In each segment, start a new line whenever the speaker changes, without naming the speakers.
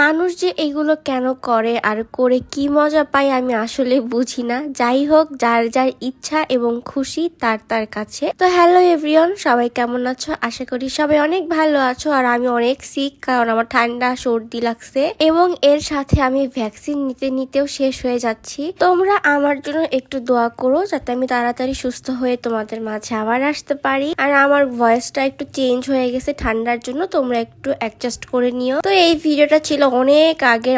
মানুষ যে এইগুলো কেন করে আর করে কি মজা পায় আমি আসলে বুঝি না। যাই হোক, যার যার ইচ্ছা এবং খুশি তার তার কাছে। তো হ্যালো এভরিওয়ান, সবাই কেমন আছো? আশা করি সবাই অনেক ভালো আছো। আর আমি অনেক সিক, কারণ আমার ঠান্ডা সর্দি লাগছে এবং এর সাথে আমি ভ্যাকসিন নিতে নিতেও শেষ হয়ে যাচ্ছি। তোমরা আমার জন্য একটু দোয়া করো যাতে আমি তাড়াতাড়ি সুস্থ হয়ে তোমাদের মাঝে আবার আসতে পারি। আর আমার ভয়েসটা একটু চেঞ্জ হয়ে গেছে ঠান্ডার জন্য, তোমরা একটু অ্যাডজাস্ট করে নিও। তো এই ভিডিওটা ছিল অনেক আগের,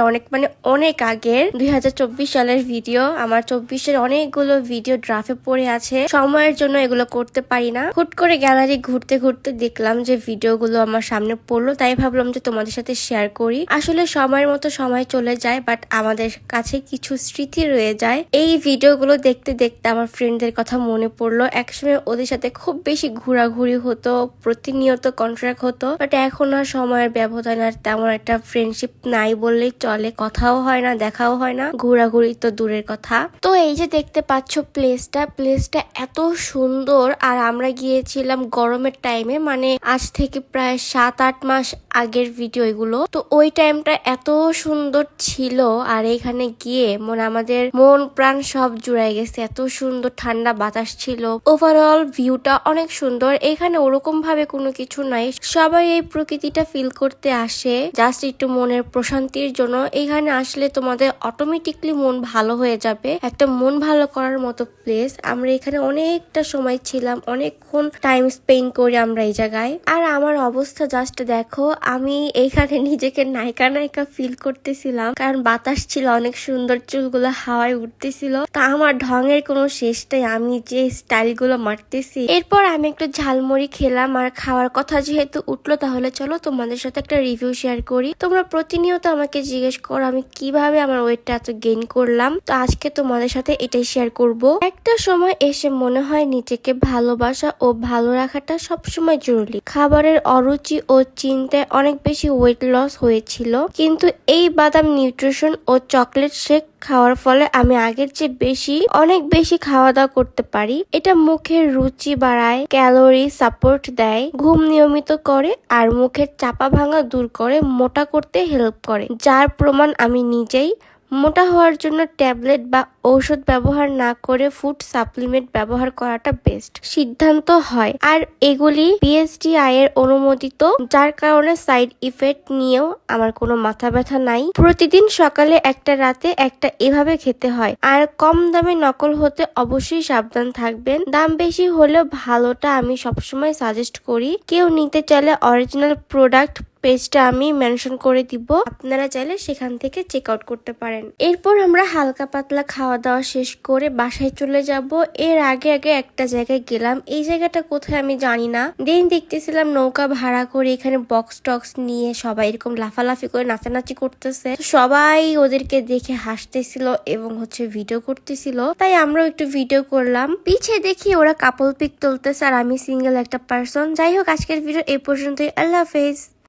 অনেক আগের 2024 সালের ভিডিও। আমার 24-এর অনেকগুলো ভিডিও ড্রাফে পড়ে আছে, সময়ের জন্য এগুলো করতে পারি না। হুট করে গ্যালারি ঘুরতে ঘুরতে দেখলাম যে ভিডিওগুলো আমার সামনে পড়লো, তাই ভাবলাম যে তোমাদের সাথে শেয়ার করি। আসলে সময়ের মতো সময় চলে যায়, বাট আমাদের কাছে কিছু স্মৃতি রয়ে যায়। এই ভিডিওগুলো দেখতে দেখতে আমার ফ্রেন্ডদের কথা মনে পড়লো। একসময় ওদের সাথে খুব বেশি ঘোরাঘুরি হতো, প্রতিনিয়ত কন্ট্রাক্ট হতো, বাট এখন আর সময়ের ব্যবধান আর তেমন একটা ফ্রেন্ডশিপ নাই বললেই চলে। কথাও হয় না, দেখাও হয় না, ঘোরাঘুরি তো দূরের কথা। তো এই যে দেখতে পাচ্ছ প্লেসটা এত সুন্দর। আর আমরা গিয়েছিলাম গরমের টাইমে, মানে আজ থেকে প্রায় 7-8 মাস আগের ভিডিও এগুলো। তো ওই টাইমটা এত সুন্দর ছিল, আর এখানে গিয়ে আমাদের মন প্রাণ সব জুড়াই গেছে। এত সুন্দর ঠান্ডা বাতাস ছিল, ওভারঅল ভিউটা অনেক সুন্দর। এখানে ওরকম ভাবে কোনো কিছু নাই, সবাই এই প্রকৃতিটা ফিল করতে আসে জাস্ট একটু মনের প্রশান্তির জন্য। এখানে আসলে তোমাদের অটোমেটিকলি মন ভালো হয়ে যাবে, একটা মন ভালো করার মতো প্লেস। আমরা এখানে অনেকটা সময় ছিলাম, অনেকক্ষণ টাইম স্পেন্ড করি আমরা এই জায়গায়। আর আমার অবস্থা জাস্ট দেখো, আমি এখানে নিজেকে নায়িকা ফিল করতেছিলাম, কারণ বাতাস ছিল অনেক সুন্দর, চুলগুলো হাওয়ায় উঠতেছিল। তা আমার ঢঙের কোনো শেষটাই, আমি যে স্টাইল গুলো মারতেছি। এরপর আমি একটু ঝালমুড়ি খেলাম। আর খাওয়ার কথা যেহেতু উঠলো, তাহলে চলো তোমাদের সাথে একটা রিভিউ শেয়ার করি। তোমরা প্রতিনিয়ত আমাকে জিজ্ঞেস করো আমি কিভাবে আমার ওয়েটটা এত গেইন করলাম, তো আজকে তোমাদের সাথে এটাই শেয়ার করব। একটা সময় এসে মনে হয় নিজেকে ভালোবাসা ও ভালো রাখাটা সবসময় জরুরি। খাবারের অরুচি ও চিন্তায় অনেক বেশি ওয়েট লস হয়েছিল, কিন্তু এই বাদাম নিউট্রিশন ও চকলেট শেক খাওয়ার ফলে আমি আগের চেয়ে অনেক বেশি খাওয়া দাওয়া করতে পারি। এটা মুখের রুচি বাড়ায়, ক্যালোরি সাপোর্ট দেয়, ঘুম নিয়মিত করে, আর মুখের চাপা ভাঙা দূর করে, মোটা করতে হেল্প করে, যার প্রমাণ আমি নিজেই। মোটা হওয়ার জন্য ট্যাবলেট বা ঔষধ ব্যবহার না করে ফুড সাপ্লিমেন্ট ব্যবহার করাটা বেস্ট সিদ্ধান্ত হয়। আর এগুলি PSDI এর অনুমোদিত, যার কারণে সাইড ইফেক্ট নিয়েও আমার কোনো মাথা ব্যথা নাই। প্রতিদিন সকালে একটা, রাতে একটা, এভাবে খেতে হয়। আর কম দামে নকল হতে অবশ্যই সাবধান থাকবেন। দাম বেশি হলেও ভালোটা আমি সবসময় সাজেস্ট করি। কেউ নিতে চাইলে অরিজিনাল প্রোডাক্ট পেজটা আমি মেনশন করে দিব, আপনারা চাইলে সেখান থেকে চেক আউট করতে পারেন। এরপর আমরা হালকা পাতলা খাওয়া দাওয়া শেষ করে বাসায় চলে যাব। এর আগে একটা জায়গায় গেলাম, এই জায়গাটা কোথায় আমি জানি না। দেন দেখতেছিলাম নৌকা ভাড়া করে এখানে বক্স টক্স নিয়ে সবাই এরকম লাফালাফি করে নাচানাচি করতেছে। সবাই ওদেরকে দেখে হাসতেছিল এবং ভিডিও করতেছিল, তাই আমরাও একটু ভিডিও করলাম। পিছে দেখি ওরা কাপল পিক তুলতেছে আর আমি সিঙ্গেল একটা পার্সন। যাই হোক, আজকের ভিডিও এই পর্যন্তই। আল্লাহ হাফেজ।